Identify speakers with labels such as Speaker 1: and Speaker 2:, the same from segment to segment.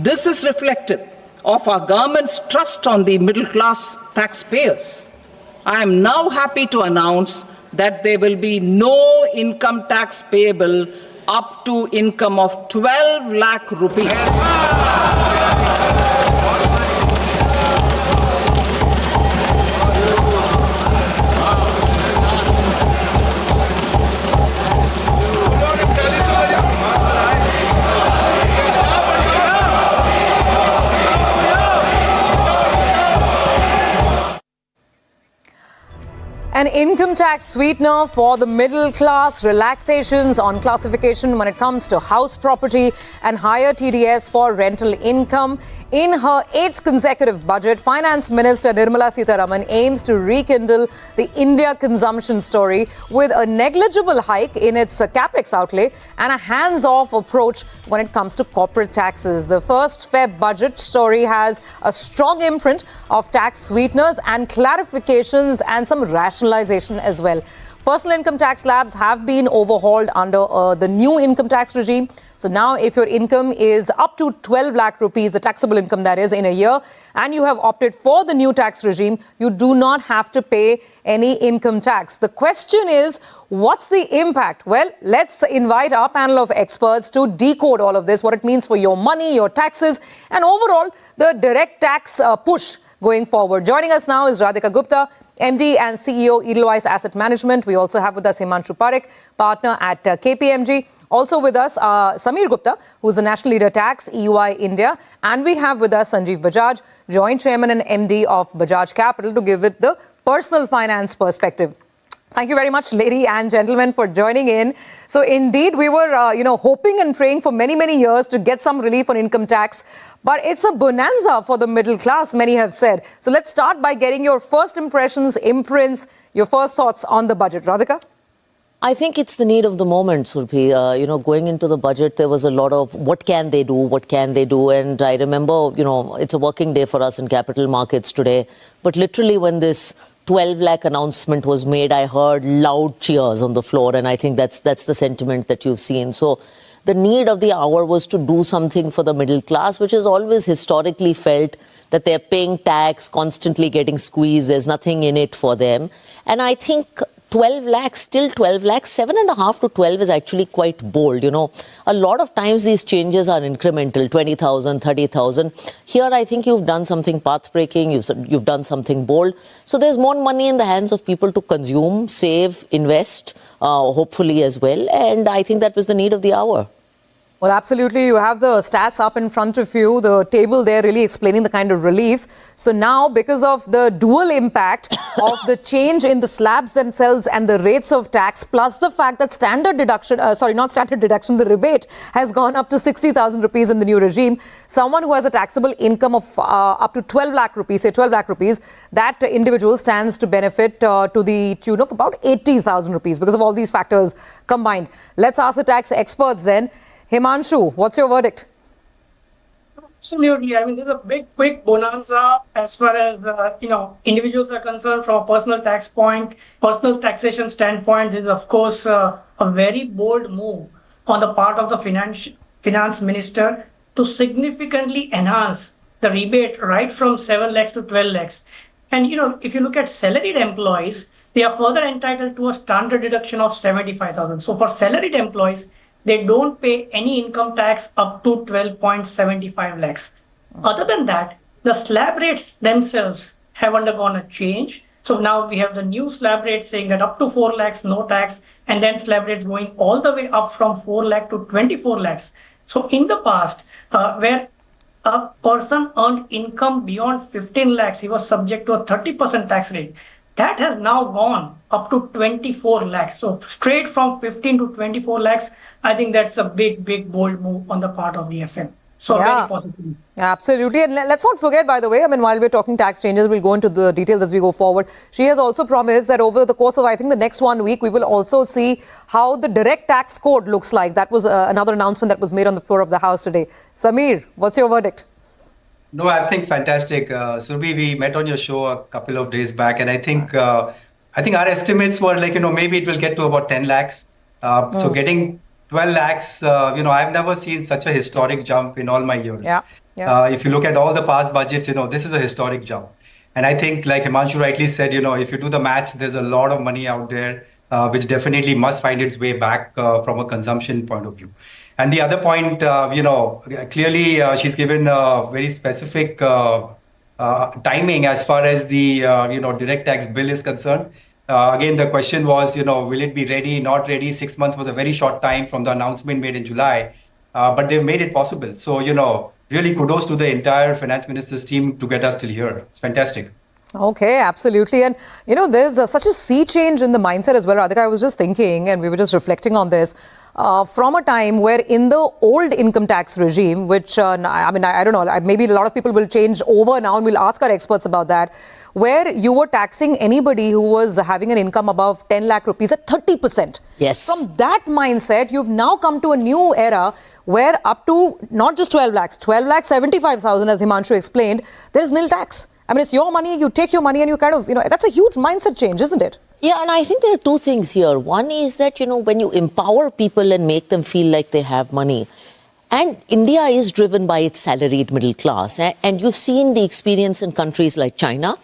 Speaker 1: This is reflective of our government's trust on the middle-class taxpayers. I am now happy to announce that there will be no income tax payable up to income of 12 lakh rupees.
Speaker 2: An income tax sweetener for the middle class, relaxations on classification when it comes to house property, and higher TDS for rental income. In her 8th consecutive budget, Finance Minister Nirmala Sitharaman aims to rekindle the India consumption story with a negligible hike in its capex outlay and a hands-off approach when it comes to corporate taxes. The first Feb budget story has a strong imprint of tax sweeteners and clarifications and some rationalization as well. Personal income tax slabs have been overhauled under the new income tax regime. So now if your income is up to 12 lakh rupees, the taxable income that is, in a year, and you have opted for the new tax regime, you do not have to pay any income tax. The question is, what's the impact? Well, let's invite our panel of experts to decode all of this, what it means for your money, your taxes, and overall the direct tax push going forward. Joining us now is Radhika Gupta, MD and CEO, Edelweiss Asset Management. We also have with us Himanshu Parekh, partner at KPMG. Also with us, Samir Gupta, who's the National Leader Tax, EY India. And we have with us Sanjeev Bajaj, Joint Chairman and MD of Bajaj Capital, to give it the personal finance perspective. Thank you very much, ladies and gentlemen, for joining in. So indeed, we were, hoping and praying for many, many years to get some relief on income tax. But it's a bonanza for the middle class, many have said. So let's start by getting your first impressions, imprints, your first thoughts on the budget. Radhika?
Speaker 3: I think it's the need of the moment, Surabhi. Going into the budget, there was a lot of what can they do, what can they do? And I remember, it's a working day for us in capital markets today. But literally when this 12 lakh announcement was made, I heard loud cheers on the floor. And I think that's the sentiment that you've seen. So the need of the hour was to do something for the middle class, which has always historically felt that they're paying tax, constantly getting squeezed. There's nothing in it for them. And I think 12 lakhs, still 12 lakhs, 7.5 to 12 is actually quite bold. A lot of times these changes are incremental, 20,000, 30,000. Here, I think you've done something path-breaking, you've done something bold. So there's more money in the hands of people to consume, save, invest, hopefully as well. And I think that was the need of the hour.
Speaker 2: Well, absolutely. You have the stats up in front of you, the table there really explaining the kind of relief. So now, because of the dual impact of the change in the slabs themselves and the rates of tax, plus the fact that the rebate has gone up to 60,000 rupees in the new regime, someone who has a taxable income of up to 12 lakh rupees, say 12 lakh rupees, that individual stands to benefit to the tune of about 80,000 rupees because of all these factors combined. Let's ask the tax experts then. Himanshu, what's your verdict?
Speaker 4: Absolutely. I mean, there's a big, quick bonanza as far as, individuals are concerned from a personal taxation standpoint. This is, of course, a very bold move on the part of the finance minister to significantly enhance the rebate right from 7 lakhs to 12 lakhs. And, if you look at salaried employees, they are further entitled to a standard deduction of 75,000. So for salaried employees, they don't pay any income tax up to 12.75 lakhs. Other than that, the slab rates themselves have undergone a change. So now we have the new slab rates saying that up to 4 lakhs, no tax, and then slab rates going all the way up from 4 lakh to 24 lakhs. So in the past, where a person earned income beyond 15 lakhs, he was subject to a 30% tax rate. That has now gone up to 24 lakhs. So straight from 15 to 24 lakhs, I think that's a big, big, bold move on the part of the FM. So very positive.
Speaker 2: Absolutely. And let's not forget, by the way, while we're talking tax changes, we'll go into the details as we go forward. She has also promised that over the course of, I think, the next 1 week, we will also see how the direct tax code looks like. That was another announcement that was made on the floor of the House today. Samir, what's your verdict?
Speaker 5: No, I think fantastic. Surabhi, we met on your show a couple of days back, and I think our estimates were maybe it will get to about 10 lakhs. So getting 12 lakhs, I've never seen such a historic jump in all my years.
Speaker 2: Yeah.
Speaker 5: If you look at all the past budgets, this is a historic jump. And I think, like Himanshu rightly said, if you do the maths, there's a lot of money out there, which definitely must find its way back from a consumption point of view. And the other point, clearly she's given a very specific timing as far as the direct tax bill is concerned. Again, the question was, will it be ready, not ready? 6 months was a very short time from the announcement made in July, but they've made it possible. So, really kudos to the entire finance minister's team to get us till here. It's fantastic.
Speaker 2: Okay, absolutely. And, there's such a sea change in the mindset as well. Radhika, I was just thinking, and we were just reflecting on this, from a time where in the old income tax regime, which, I don't know, maybe a lot of people will change over now, and we'll ask our experts about that, where you were taxing anybody who was having an income above 10 lakh rupees at 30%.
Speaker 3: Yes.
Speaker 2: From that mindset, you've now come to a new era where up to not just 12 lakhs, 12 lakhs 75,000, as Himanshu explained, there is nil tax. I mean, it's your money, you take your money and you kind of, that's a huge mindset change, isn't it?
Speaker 3: Yeah, and I think there are two things here. One is that, when you empower people and make them feel like they have money, and India is driven by its salaried middle class, and you've seen the experience in countries like China,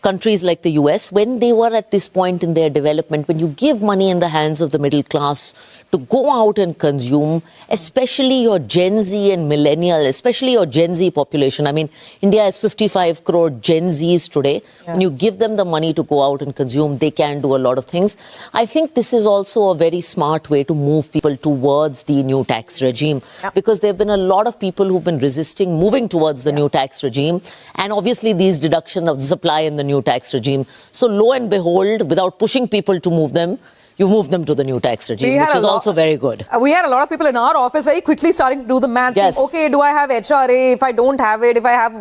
Speaker 3: countries like the US, when they were at this point in their development, when you give money in the hands of the middle class to go out and consume, especially your Gen Z and millennial, especially your Gen Z population. I mean, India has 55 crore Gen Zs today. Yeah. When you give them the money to go out and consume, they can do a lot of things. I think this is also a very smart way to move people towards the new tax regime, because there have been a lot of people who've been resisting moving towards the new tax regime. And obviously these deduction of the supply in the new tax regime. So lo and behold, without pushing people to move them, you move them to the new tax regime, which is also very good.
Speaker 2: We had a lot of people in our office very quickly starting to do the math.
Speaker 3: Yes.
Speaker 2: Okay, do I have HRA? If I don't have it, if I have,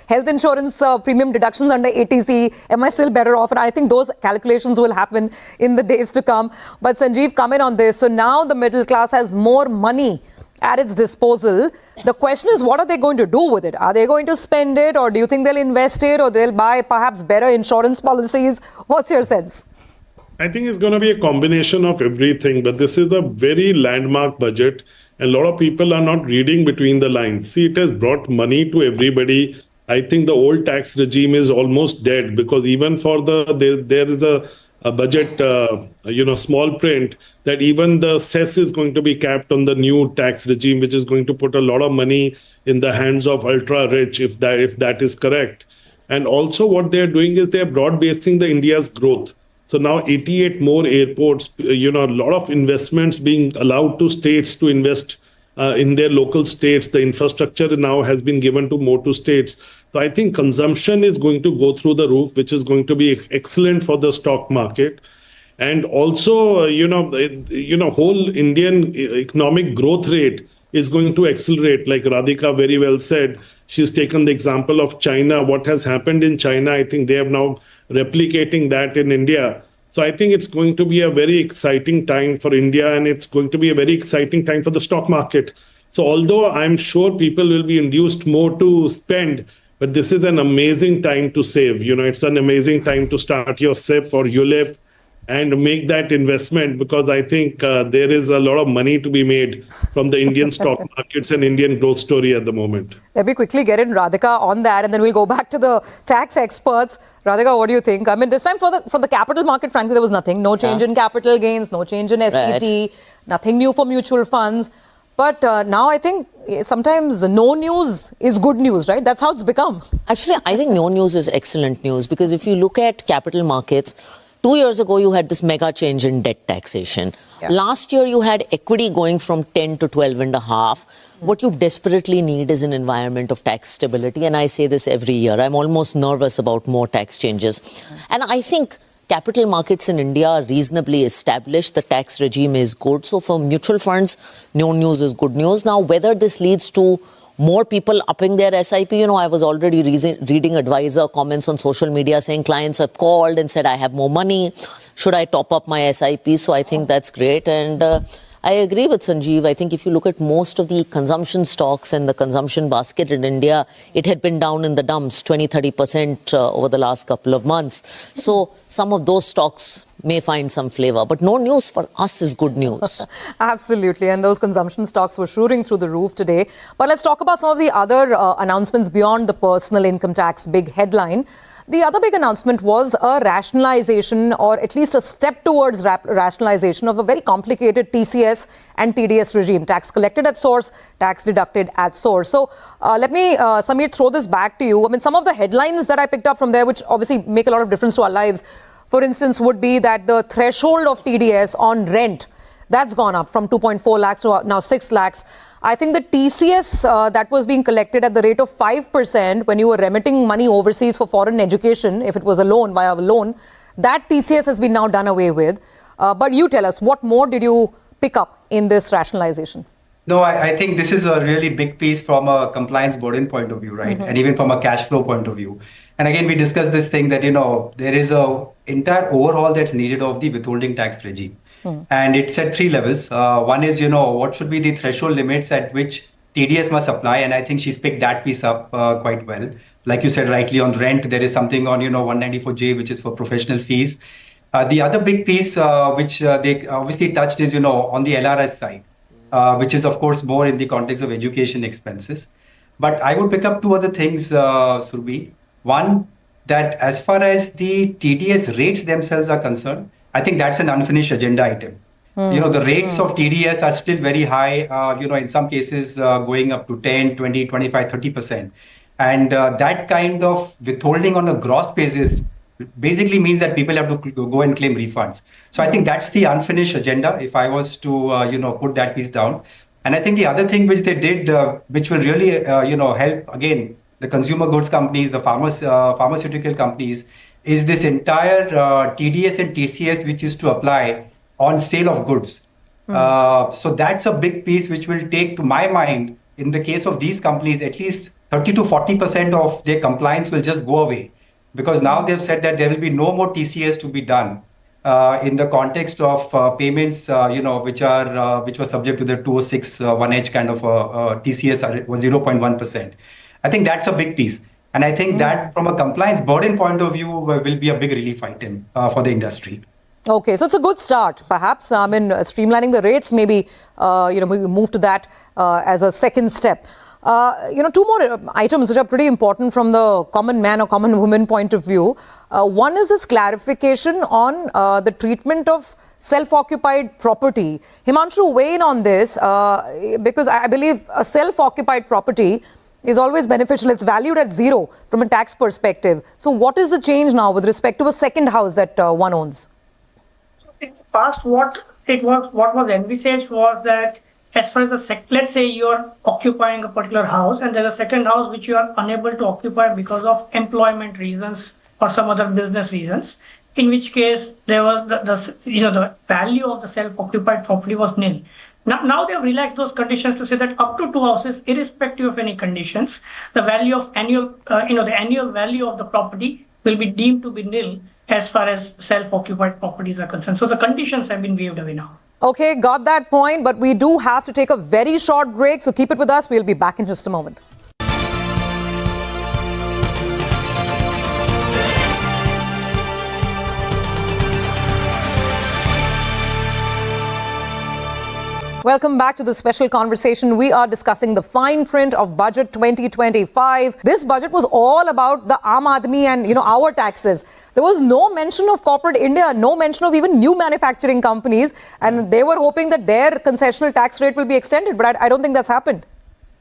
Speaker 2: health insurance premium deductions under ATC, am I still better off? And I think those calculations will happen in the days to come. But Sanjeev, come in on this. So now the middle class has more money at its disposal. The question is, what are they going to do with it? Are they going to spend it, or do you think they'll invest it, or they'll buy perhaps better insurance policies? What's your sense?
Speaker 6: I think it's going to be a combination of everything, but this is a very landmark budget. And a lot of people are not reading between the lines. See, it has brought money to everybody. I think the old tax regime is almost dead, because even for there is a budget, small print, that even the cess is going to be capped on the new tax regime, which is going to put a lot of money in the hands of ultra rich, if that is correct. And also what they're doing is they're broad basing the India's growth. So now 88 more airports, a lot of investments being allowed to states to invest in their local states. The infrastructure now has been given to states. So I think consumption is going to go through the roof, which is going to be excellent for the stock market. And also, whole Indian economic growth rate is going to accelerate. Like Radhika very well said, she's taken the example of China. What has happened in China, I think they have now replicating that in India. So I think it's going to be a very exciting time for India, and it's going to be a very exciting time for the stock market. So although I'm sure people will be induced more to spend, but this is an amazing time to save. It's an amazing time to start your SIP or ULIP and make that investment, because I think there is a lot of money to be made from the Indian stock markets and Indian growth story at the moment.
Speaker 2: Let me quickly get in, Radhika, on that, and then we'll go back to the tax experts. Radhika, what do you think? I mean, this time for the capital market, frankly, there was nothing. No change in capital gains, no change in STT, nothing new for mutual funds. But now I think sometimes no news is good news, right? That's how it's become.
Speaker 3: Actually, I think no news is excellent news, because if you look at capital markets, 2 years ago, you had this mega change in debt taxation. Yeah. Last year, you had equity going from 10 to 12.5. What you desperately need is an environment of tax stability. And I say this every year. I'm almost nervous about more tax changes. And I think capital markets in India are reasonably established. The tax regime is good. So for mutual funds, no news is good news. Now, whether this leads to more people upping their SIP, I was already reading advisor comments on social media saying clients have called and said, I have more money. Should I top up my SIP? So I think that's great. And I agree with Sanjeev. I think if you look at most of the consumption stocks and the consumption basket in India, it had been down in the dumps 20-30% over the last couple of months. So some of those stocks may find some flavor. But no news for us is good news.
Speaker 2: Absolutely. And those consumption stocks were shooting through the roof today. But let's talk about some of the other announcements beyond the personal income tax big headline. The other big announcement was a rationalization, or at least a step towards rationalization of a very complicated TCS and TDS regime. Tax collected at source, tax deducted at source. So let me, Samir, throw this back to you. I mean, some of the headlines that I picked up from there, which obviously make a lot of difference to our lives, for instance, would be that the threshold of TDS on rent, that's gone up from 2.4 lakhs to now 6 lakhs. I think the TCS that was being collected at the rate of 5% when you were remitting money overseas for foreign education, if it was a loan, via a loan, that TCS has been now done away with. But you tell us, what more did you pick up in this rationalization?
Speaker 5: No, I think this is a really big piece from a compliance burden point of view, right? And even from a cash flow point of view. And again, we discussed this thing that, there is a entire overhaul that's needed of the withholding tax regime. And it's at 3 levels. One is, what should be the threshold limits at which TDS must apply. And I think she's picked that piece up quite well. Like you said rightly, on rent, there is something on, 194J, which is for professional fees. The other big piece, which they obviously touched is, on the LRS side, which is, of course, more in the context of education expenses. But I would pick up 2 other things, Surabhi. One, that as far as the TDS rates themselves are concerned, I think that's an unfinished agenda item. The rates of TDS are still very high, in some cases going up to 10, 20, 25, 30%. And that kind of withholding on a gross basis basically means that people have to go and claim refunds. So I think that's the unfinished agenda, if I was to, put that piece down. And I think the other thing which they did, which will really, help, again, the consumer goods companies, the pharmaceutical companies, is this entire TDS and TCS which is to apply on sale of goods. So that's a big piece which will take, to my mind, in the case of these companies, at least 30 to 40% of their compliance will just go away. Because now they've said that there will be no more TCS to be done in the context of payments, which were subject to the 206 1H kind of TCS 0.1%. I think that's a big piece. And I think that from a compliance burden point of view will be a big relief item for the industry.
Speaker 2: Okay, so it's a good start, perhaps. I mean, streamlining the rates, maybe, we move to that as a second step. 2 more items which are pretty important from the common man or common woman point of view. One is this clarification on the treatment of self-occupied property. Himanshu, weigh in on this because I believe a self-occupied property is always beneficial. It's valued at 0 from a tax perspective. So what is the change now with respect to a second house that one owns?
Speaker 4: In the past, what was envisaged was that as far as let's say you're occupying a particular house and there's a second house which you are unable to occupy because of employment reasons or some other business reasons, in which case there was the value of the self-occupied property was nil. Now they have relaxed those conditions to say that up to 2 houses, irrespective of any conditions, the value of the annual value of the property will be deemed to be nil as far as self-occupied properties are concerned. So the conditions have been waived away now.
Speaker 2: Okay, got that point, but we do have to take a very short break, so keep it with us. We'll be back in just a moment. Welcome back to the special conversation. We are discussing the fine print of Budget 2025. This budget was all about the Aam Aadmi and, our taxes. There was no mention of corporate India, no mention of even new manufacturing companies. And they were hoping that their concessional tax rate will be extended. But I don't think that's happened.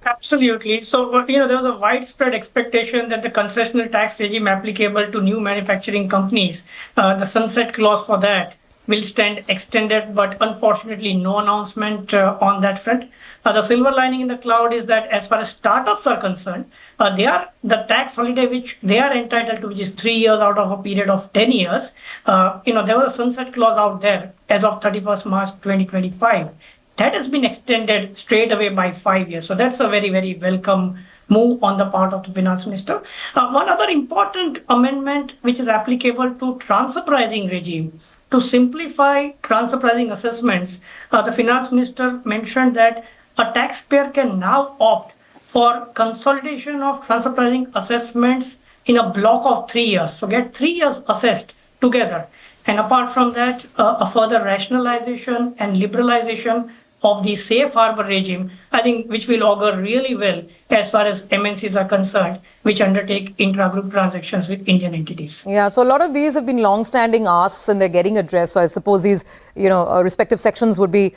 Speaker 4: Absolutely. So, there was a widespread expectation that the concessional tax regime applicable to new manufacturing companies, the sunset clause for that, will stand extended, but unfortunately no announcement on that front. The silver lining in the cloud is that as far as startups are concerned, the tax holiday which they are entitled to, which is 3 years out of a period of 10 years, there was a sunset clause out there as of 31st March 2025. That has been extended straight away by 5 years. So that's a very, very welcome move on the part of the finance minister. One other important amendment which is applicable to transfer pricing regime To simplify transfer pricing assessments, the finance minister mentioned that a taxpayer can now opt for consolidation of transfer pricing assessments in a block of 3 years. So get 3 years assessed together. And apart from that, a further rationalization and liberalization of the safe harbor regime, I think, which will augur really well as far as MNCs are concerned, which undertake intra-group transactions with Indian entities.
Speaker 2: Yeah, so a lot of these have been long-standing asks and they're getting addressed. So I suppose these, respective sections would be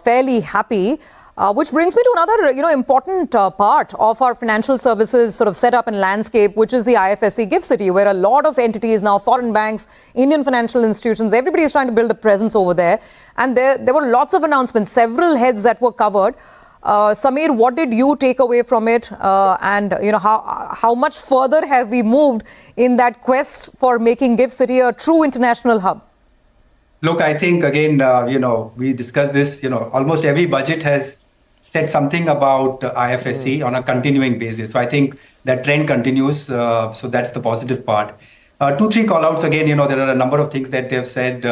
Speaker 2: fairly happy. Which brings me to another, important part of our financial services sort of setup and landscape, which is the IFSC GIFT City, where a lot of entities now, foreign banks, Indian financial institutions, everybody is trying to build a presence over there. And there were lots of announcements, several heads that were covered. Samir, what did you take away from it? And, how much further have we moved in that quest for making GIFT City a true international hub?
Speaker 5: Look, I think, again, we discussed this, almost every budget has said something about IFSC on a continuing basis. So I think that trend continues. So that's the positive part. 2-3 call-outs again, there are a number of things that they've said.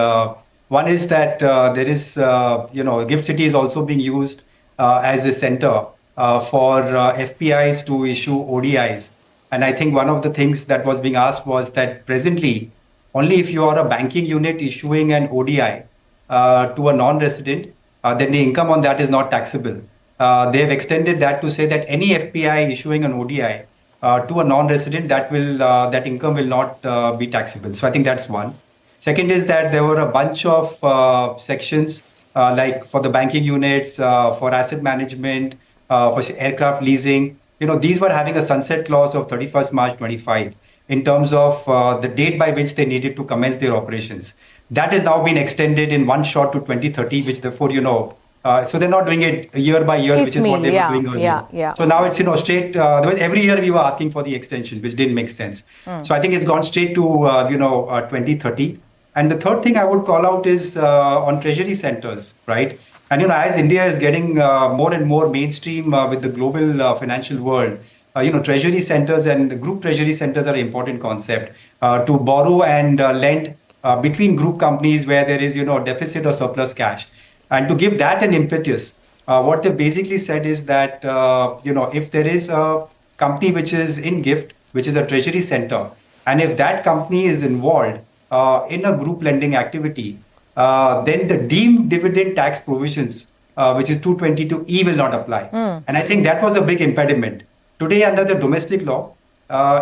Speaker 5: One is that there is, GIFT City is also being used as a center for FPIs to issue ODIs. And I think one of the things that was being asked was that presently, only if you are a banking unit issuing an ODI to a non-resident, then the income on that is not taxable. They have extended that to say that any FPI issuing an ODI to a non-resident, that income will not be taxable. So I think that's one. Second is that there were a bunch of sections like for the banking units, for asset management, for aircraft leasing. These were having a sunset clause of 31st March 25 in terms of the date by which they needed to commence their operations. That has now been extended in one shot to 2030, which therefore, so they're not doing it year by year, which is what they were doing earlier.
Speaker 2: Yeah.
Speaker 5: So now it's, straight, every year we were asking for the extension, which didn't make sense. So I think it's gone straight to, 2030. And the third thing I would call out is on treasury centers, right? And, as India is getting more and more mainstream with the global financial world, treasury centers and group treasury centers are an important concept to borrow and lend between group companies where there is, deficit or surplus cash. And to give that an impetus, what they basically said is that, if there is a company which is in GIFT, which is a treasury center, and if that company is involved in a group lending activity, then the deemed dividend tax provisions, which is 222E, will not apply. And I think that was a big impediment. Today, under the domestic law,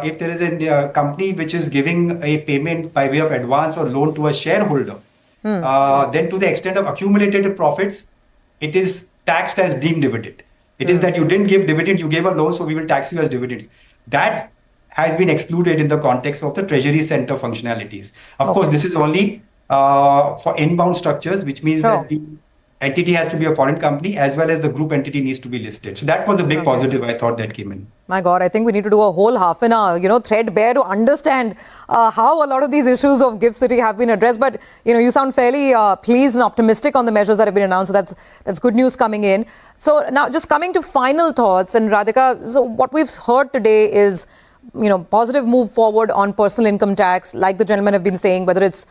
Speaker 5: if there is a company which is giving a payment by way of advance or loan to a shareholder, then to the extent of accumulated profits, it is taxed as deemed dividend. It is that you didn't give dividends, you gave a loan, so we will tax you as dividends. That has been excluded in the context of the treasury center functionalities. Of course, this is only for inbound structures, which means that the entity has to be a foreign company as well as the group entity needs to be listed. So that was a big positive, I thought, that came in.
Speaker 2: My God, I think we need to do a whole half an hour, threadbare to understand how a lot of these issues of GIFT City have been addressed. But, you sound fairly pleased and optimistic on the measures that have been announced. So that's good news coming in. So now just coming to final thoughts, and Radhika, so what we've heard today is, positive move forward on personal income tax, like the gentlemen have been saying, whether it's,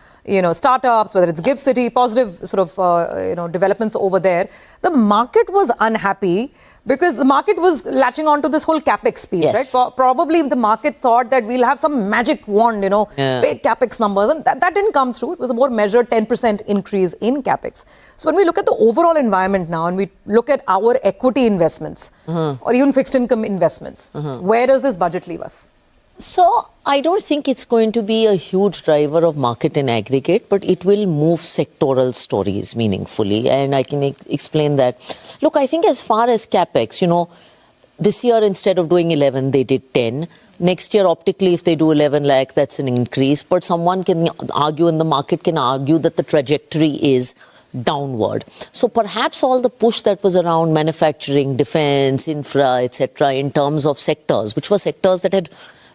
Speaker 2: startups, whether it's GIFT City, positive sort of, developments over there. The market was unhappy because the market was latching on to this whole capex piece, right? Probably the market thought that we'll have some magic wand, big capex numbers, and that didn't come through. It was a more measured 10% increase in capex. So when we look at the overall environment now and we look at our equity investments or even fixed income investments, where does this budget leave us?
Speaker 3: So I don't think it's going to be a huge driver of market in aggregate, but it will move sectoral stories meaningfully. And I can explain that. Look, I think as far as capex, this year instead of doing 11, they did 10. Next year, optically, if they do 11 lakh, that's an increase. But someone can argue, and the market can argue, that the trajectory is downward. So perhaps all the push that was around manufacturing, defense, infra, etc., in terms of sectors, which were sectors that had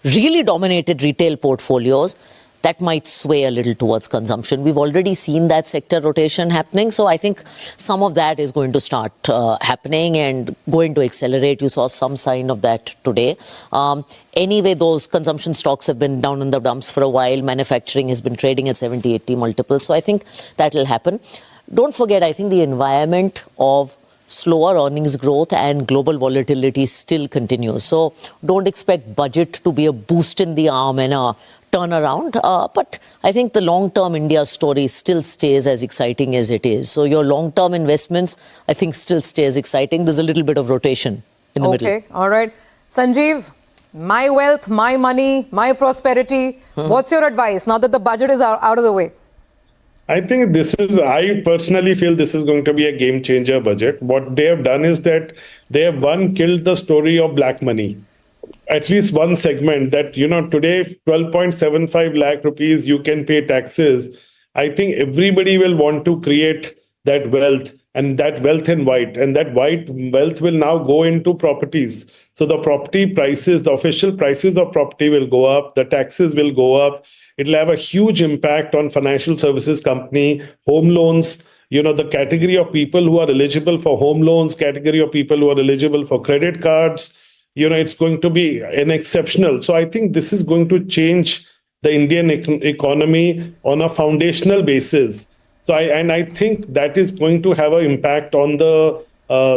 Speaker 3: really dominated retail portfolios, that might sway a little towards consumption. We've already seen that sector rotation happening. So I think some of that is going to start happening and going to accelerate. You saw some sign of that today. Anyway, those consumption stocks have been down in the dumps for a while. Manufacturing has been trading at 70, 80 multiples. So I think that will happen. Don't forget, I think the environment of slower earnings growth and global volatility still continues. So don't expect budget to be a boost in the arm and a turnaround. But I think the long-term India story still stays as exciting as it is. So your long-term investments, I think, still stays exciting. There's a little bit of rotation in the middle.
Speaker 2: Okay, all right. Sanjeev, my wealth, my money, my prosperity. What's your advice now that the budget is out of the way?
Speaker 6: I think I personally feel this is going to be a game changer budget. What they have done is that they have killed the story of black money. At least one segment that, today, 12.75 lakh rupees, you can pay taxes. I think everybody will want to create that wealth and that wealth in white. And that white wealth will now go into properties. So the property prices, the official prices of property will go up. The taxes will go up. It'll have a huge impact on financial services company, home loans, the category of people who are eligible for home loans, category of people who are eligible for credit cards. It's going to be an exceptional. So I think this is going to change the Indian economy on a foundational basis. So I think that is going to have an impact on the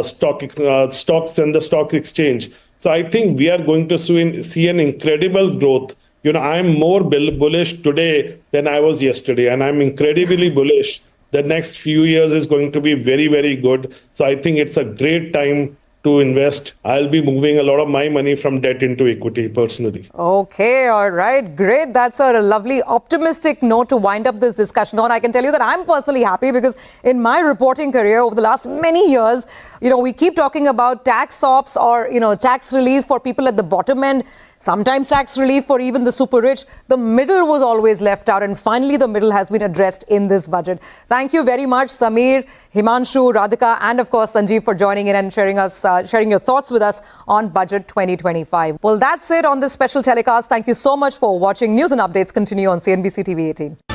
Speaker 6: stocks and the stock exchange. So I think we are going to see an incredible growth. I'm more bullish today than I was yesterday, and I'm incredibly bullish. The next few years is going to be very, very good. So I think it's a great time to invest. I'll be moving a lot of my money from debt into equity personally.
Speaker 2: Okay, all right, great. That's a lovely optimistic note to wind up this discussion on. I can tell you that I'm personally happy because in my reporting career over the last many years, we keep talking about tax ops or, tax relief for people at the bottom end. Sometimes tax relief for even the super rich. The middle was always left out, and finally the middle has been addressed in this budget. Thank you very much, Samir, Himanshu, Radhika, and of course Sanjeev for joining in and sharing your thoughts with us on Budget 2025. Well, that's it on this special telecast. Thank you so much for watching. News and updates continue on CNBC TV18.